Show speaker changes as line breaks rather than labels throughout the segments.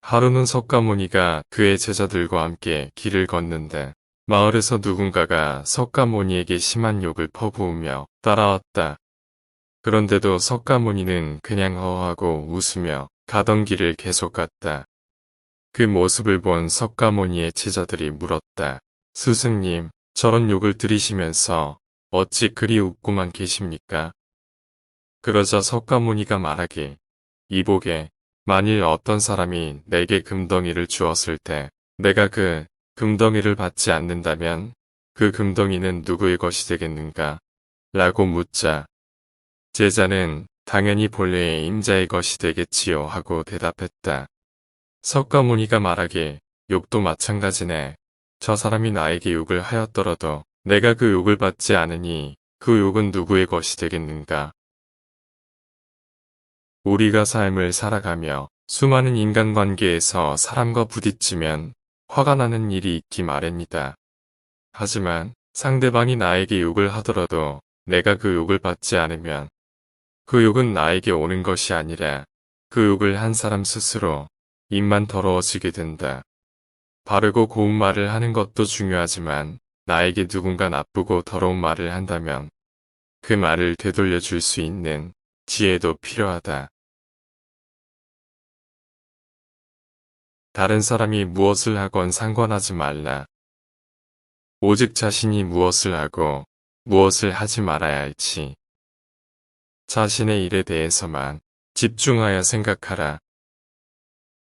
하루는 석가모니가 그의 제자들과 함께 길을 걷는데 마을에서 누군가가 석가모니에게 심한 욕을 퍼부으며 따라왔다. 그런데도 석가모니는 그냥 허하고 웃으며 가던 길을 계속 갔다. 그 모습을 본 석가모니의 제자들이 물었다. 스승님, 저런 욕을 들으시면서 어찌 그리 웃고만 계십니까? 그러자 석가모니가 말하길, 이보게, 만일 어떤 사람이 내게 금덩이를 주었을 때 내가 그 금덩이를 받지 않는다면 그 금덩이는 누구의 것이 되겠는가? 라고 묻자 제자는 당연히 본래의 임자의 것이 되겠지요 하고 대답했다. 석가모니가 말하길 욕도 마찬가지네. 저 사람이 나에게 욕을 하였더라도 내가 그 욕을 받지 않으니 그 욕은 누구의 것이 되겠는가? 우리가 삶을 살아가며 수많은 인간관계에서 사람과 부딪히면 화가 나는 일이 있기 마련이다. 하지만 상대방이 나에게 욕을 하더라도 내가 그 욕을 받지 않으면 그 욕은 나에게 오는 것이 아니라 그 욕을 한 사람 스스로 입만 더러워지게 된다. 바르고 고운 말을 하는 것도 중요하지만 나에게 누군가 나쁘고 더러운 말을 한다면 그 말을 되돌려 줄 수 있는 지혜도 필요하다. 다른 사람이 무엇을 하건 상관하지 말라. 오직 자신이 무엇을 하고 무엇을 하지 말아야 할지. 자신의 일에 대해서만 집중하여 생각하라.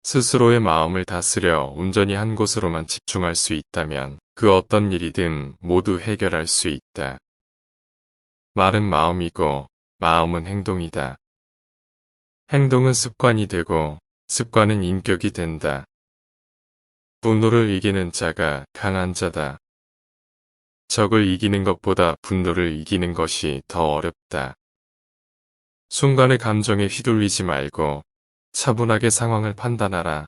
스스로의 마음을 다스려 온전히 한 곳으로만 집중할 수 있다면 그 어떤 일이든 모두 해결할 수 있다. 말은 마음이고 마음은 행동이다. 행동은 습관이 되고 습관은 인격이 된다. 분노를 이기는 자가 강한 자다. 적을 이기는 것보다 분노를 이기는 것이 더 어렵다. 순간의 감정에 휘둘리지 말고 차분하게 상황을 판단하라.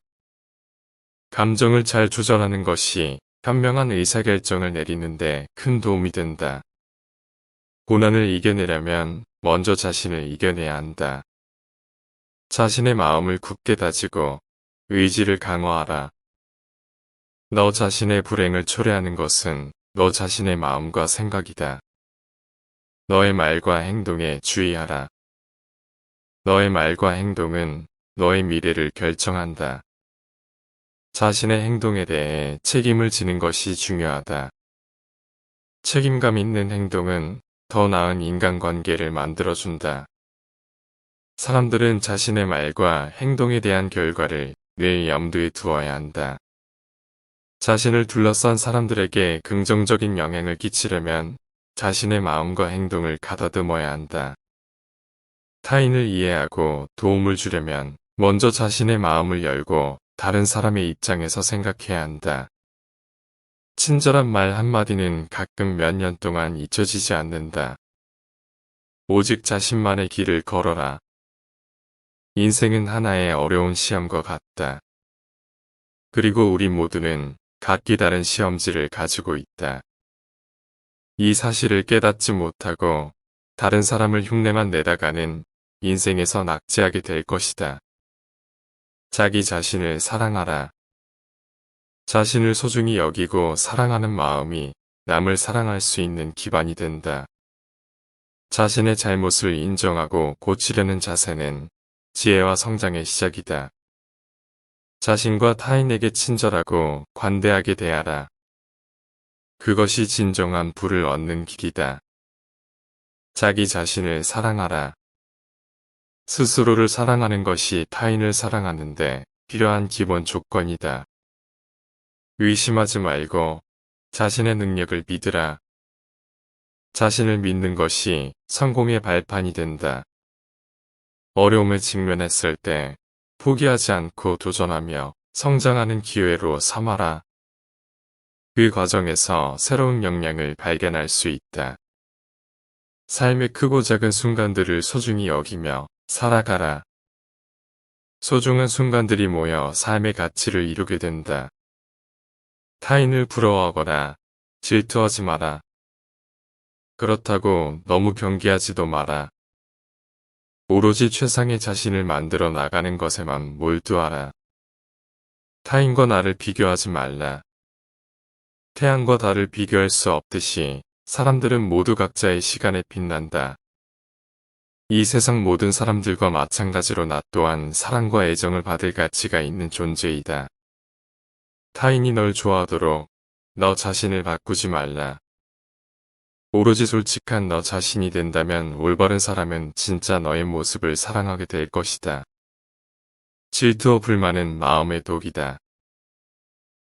감정을 잘 조절하는 것이 현명한 의사결정을 내리는데 큰 도움이 된다. 고난을 이겨내려면 먼저 자신을 이겨내야 한다. 자신의 마음을 굳게 다지고 의지를 강화하라. 너 자신의 불행을 초래하는 것은 너 자신의 마음과 생각이다. 너의 말과 행동에 주의하라. 너의 말과 행동은 너의 미래를 결정한다. 자신의 행동에 대해 책임을 지는 것이 중요하다. 책임감 있는 행동은 더 나은 인간관계를 만들어준다. 사람들은 자신의 말과 행동에 대한 결과를 늘 염두에 두어야 한다. 자신을 둘러싼 사람들에게 긍정적인 영향을 끼치려면 자신의 마음과 행동을 가다듬어야 한다. 타인을 이해하고 도움을 주려면 먼저 자신의 마음을 열고 다른 사람의 입장에서 생각해야 한다. 친절한 말 한마디는 가끔 몇 년 동안 잊혀지지 않는다. 오직 자신만의 길을 걸어라. 인생은 하나의 어려운 시험과 같다. 그리고 우리 모두는 각기 다른 시험지를 가지고 있다. 이 사실을 깨닫지 못하고 다른 사람을 흉내만 내다가는 인생에서 낙제하게 될 것이다. 자기 자신을 사랑하라. 자신을 소중히 여기고 사랑하는 마음이 남을 사랑할 수 있는 기반이 된다. 자신의 잘못을 인정하고 고치려는 자세는 지혜와 성장의 시작이다. 자신과 타인에게 친절하고 관대하게 대하라. 그것이 진정한 부를 얻는 길이다. 자기 자신을 사랑하라. 스스로를 사랑하는 것이 타인을 사랑하는데 필요한 기본 조건이다. 의심하지 말고 자신의 능력을 믿으라. 자신을 믿는 것이 성공의 발판이 된다. 어려움을 직면했을 때 포기하지 않고 도전하며 성장하는 기회로 삼아라. 그 과정에서 새로운 역량을 발견할 수 있다. 삶의 크고 작은 순간들을 소중히 여기며 살아가라. 소중한 순간들이 모여 삶의 가치를 이루게 된다. 타인을 부러워하거나 질투하지 마라. 그렇다고 너무 경계하지도 마라. 오로지 최상의 자신을 만들어 나가는 것에만 몰두하라. 타인과 나를 비교하지 말라. 태양과 달을 비교할 수 없듯이 사람들은 모두 각자의 시간에 빛난다. 이 세상 모든 사람들과 마찬가지로 나 또한 사랑과 애정을 받을 가치가 있는 존재이다. 타인이 널 좋아하도록 너 자신을 바꾸지 말라. 오로지 솔직한 너 자신이 된다면 올바른 사람은 진짜 너의 모습을 사랑하게 될 것이다. 질투와 불만은 마음의 독이다.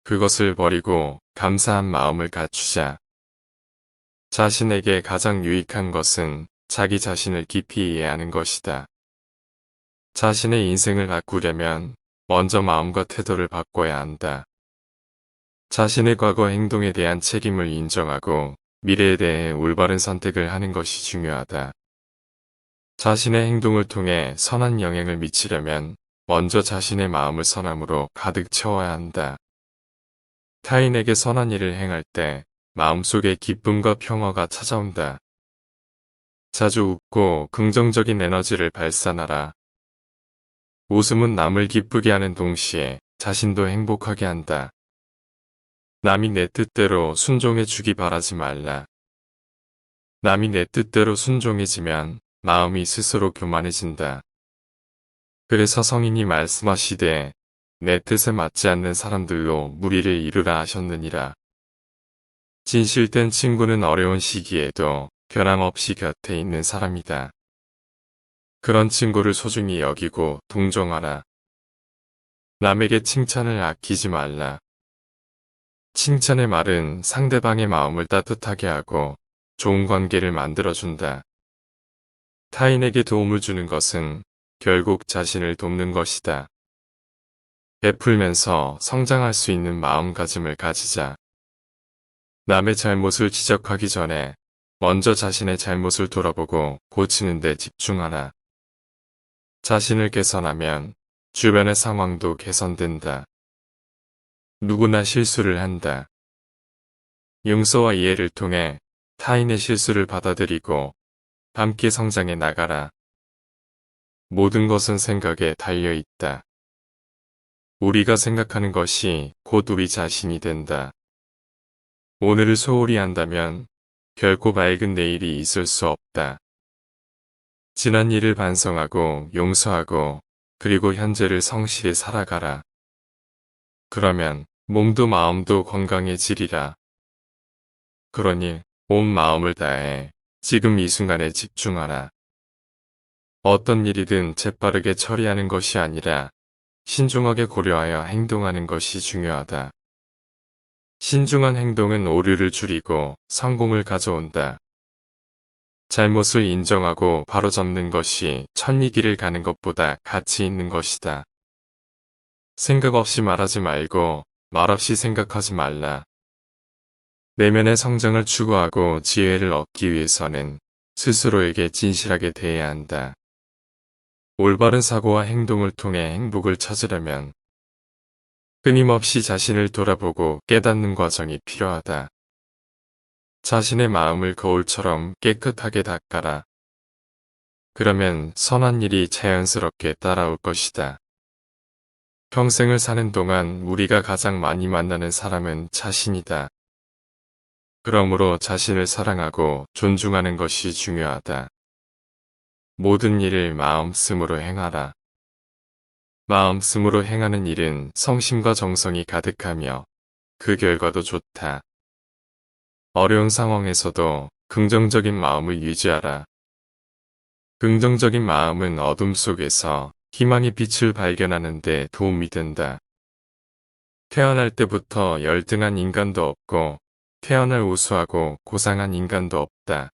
그것을 버리고 감사한 마음을 갖추자. 자신에게 가장 유익한 것은 자기 자신을 깊이 이해하는 것이다. 자신의 인생을 바꾸려면 먼저 마음과 태도를 바꿔야 한다. 자신의 과거 행동에 대한 책임을 인정하고 미래에 대해 올바른 선택을 하는 것이 중요하다. 자신의 행동을 통해 선한 영향을 미치려면 먼저 자신의 마음을 선함으로 가득 채워야 한다. 타인에게 선한 일을 행할 때 마음속에 기쁨과 평화가 찾아온다. 자주 웃고 긍정적인 에너지를 발산하라. 웃음은 남을 기쁘게 하는 동시에 자신도 행복하게 한다. 남이 내 뜻대로 순종해 주기 바라지 말라. 남이 내 뜻대로 순종해지면 마음이 스스로 교만해진다. 그래서 성인이 말씀하시되 내 뜻에 맞지 않는 사람들로 무리를 이루라 하셨느니라. 진실된 친구는 어려운 시기에도 변함없이 곁에 있는 사람이다. 그런 친구를 소중히 여기고 동정하라. 남에게 칭찬을 아끼지 말라. 칭찬의 말은 상대방의 마음을 따뜻하게 하고 좋은 관계를 만들어준다. 타인에게 도움을 주는 것은 결국 자신을 돕는 것이다. 베풀면서 성장할 수 있는 마음가짐을 가지자. 남의 잘못을 지적하기 전에 먼저 자신의 잘못을 돌아보고 고치는 데 집중하라. 자신을 개선하면 주변의 상황도 개선된다. 누구나 실수를 한다. 용서와 이해를 통해 타인의 실수를 받아들이고 함께 성장해 나가라. 모든 것은 생각에 달려 있다. 우리가 생각하는 것이 곧 우리 자신이 된다. 오늘을 소홀히 한다면 결코 맑은 내일이 있을 수 없다. 지난 일을 반성하고 용서하고 그리고 현재를 성실히 살아가라. 그러면 몸도 마음도 건강해지리라. 그러니 온 마음을 다해 지금 이 순간에 집중하라. 어떤 일이든 재빠르게 처리하는 것이 아니라 신중하게 고려하여 행동하는 것이 중요하다. 신중한 행동은 오류를 줄이고 성공을 가져온다. 잘못을 인정하고 바로잡는 것이 천리길을 가는 것보다 가치 있는 것이다. 생각 없이 말하지 말고 말없이 생각하지 말라. 내면의 성장을 추구하고 지혜를 얻기 위해서는 스스로에게 진실하게 대해야 한다. 올바른 사고와 행동을 통해 행복을 찾으려면 끊임없이 자신을 돌아보고 깨닫는 과정이 필요하다. 자신의 마음을 거울처럼 깨끗하게 닦아라. 그러면 선한 일이 자연스럽게 따라올 것이다. 평생을 사는 동안 우리가 가장 많이 만나는 사람은 자신이다. 그러므로 자신을 사랑하고 존중하는 것이 중요하다. 모든 일을 마음씀으로 행하라. 마음씀으로 행하는 일은 성심과 정성이 가득하며 그 결과도 좋다. 어려운 상황에서도 긍정적인 마음을 유지하라. 긍정적인 마음은 어둠 속에서 희망의 빛을 발견하는 데 도움이 된다. 태어날 때부터 열등한 인간도 없고 태어날 우수하고 고상한 인간도 없다.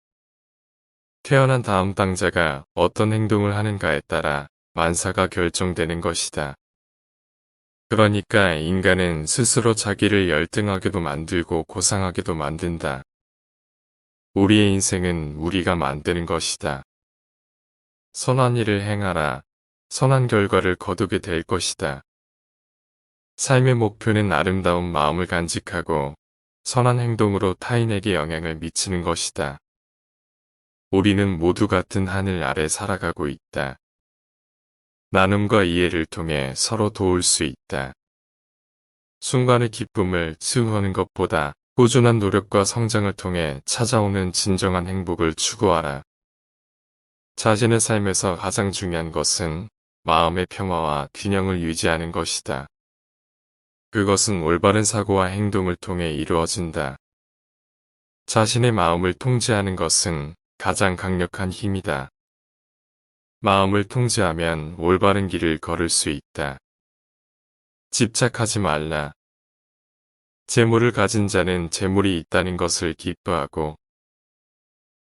태어난 다음 당자가 어떤 행동을 하는가에 따라 만사가 결정되는 것이다. 그러니까 인간은 스스로 자기를 열등하게도 만들고 고상하게도 만든다. 우리의 인생은 우리가 만드는 것이다. 선한 일을 행하라. 선한 결과를 거두게 될 것이다. 삶의 목표는 아름다운 마음을 간직하고 선한 행동으로 타인에게 영향을 미치는 것이다. 우리는 모두 같은 하늘 아래 살아가고 있다. 나눔과 이해를 통해 서로 도울 수 있다. 순간의 기쁨을 추구하는 것보다 꾸준한 노력과 성장을 통해 찾아오는 진정한 행복을 추구하라. 자신의 삶에서 가장 중요한 것은 마음의 평화와 균형을 유지하는 것이다. 그것은 올바른 사고와 행동을 통해 이루어진다. 자신의 마음을 통제하는 것은 가장 강력한 힘이다. 마음을 통제하면 올바른 길을 걸을 수 있다. 집착하지 말라. 재물을 가진 자는 재물이 있다는 것을 기뻐하고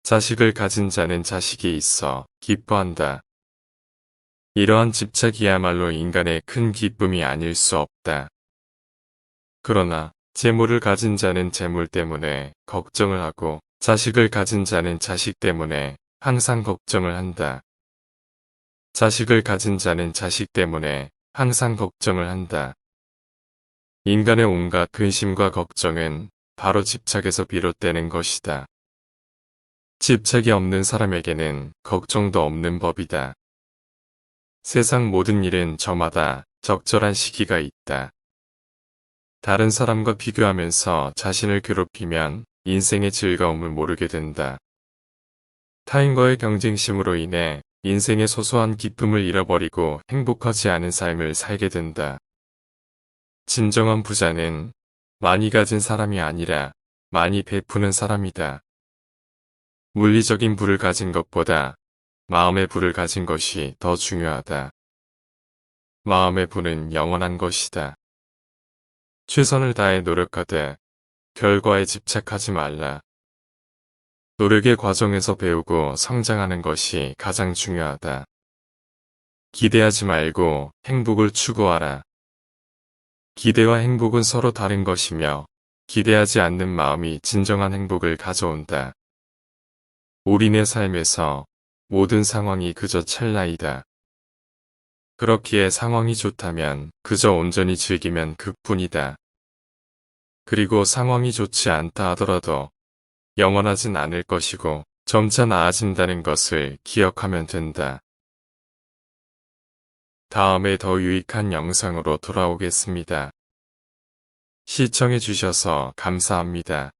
자식을 가진 자는 자식이 있어 기뻐한다. 이러한 집착이야말로 인간의 큰 기쁨이 아닐 수 없다. 그러나 재물을 가진 자는 재물 때문에 걱정을 하고 자식을 가진 자는 자식 때문에 항상 걱정을 한다. 자식을 가진 자는 자식 때문에 항상 걱정을 한다. 인간의 온갖 근심과 걱정은 바로 집착에서 비롯되는 것이다. 집착이 없는 사람에게는 걱정도 없는 법이다. 세상 모든 일은 저마다 적절한 시기가 있다. 다른 사람과 비교하면서 자신을 괴롭히면 인생의 즐거움을 모르게 된다. 타인과의 경쟁심으로 인해 인생의 소소한 기쁨을 잃어버리고 행복하지 않은 삶을 살게 된다. 진정한 부자는 많이 가진 사람이 아니라 많이 베푸는 사람이다. 물리적인 부를 가진 것보다 마음의 부를 가진 것이 더 중요하다. 마음의 부는 영원한 것이다. 최선을 다해 노력하되 결과에 집착하지 말라. 노력의 과정에서 배우고 성장하는 것이 가장 중요하다. 기대하지 말고 행복을 추구하라. 기대와 행복은 서로 다른 것이며 기대하지 않는 마음이 진정한 행복을 가져온다. 우리네 삶에서 모든 상황이 그저 찰나이다. 그렇기에 상황이 좋다면 그저 온전히 즐기면 그뿐이다. 그리고 상황이 좋지 않다 하더라도 영원하진 않을 것이고 점차 나아진다는 것을 기억하면 된다. 다음에 더 유익한 영상으로 돌아오겠습니다. 시청해 주셔서 감사합니다.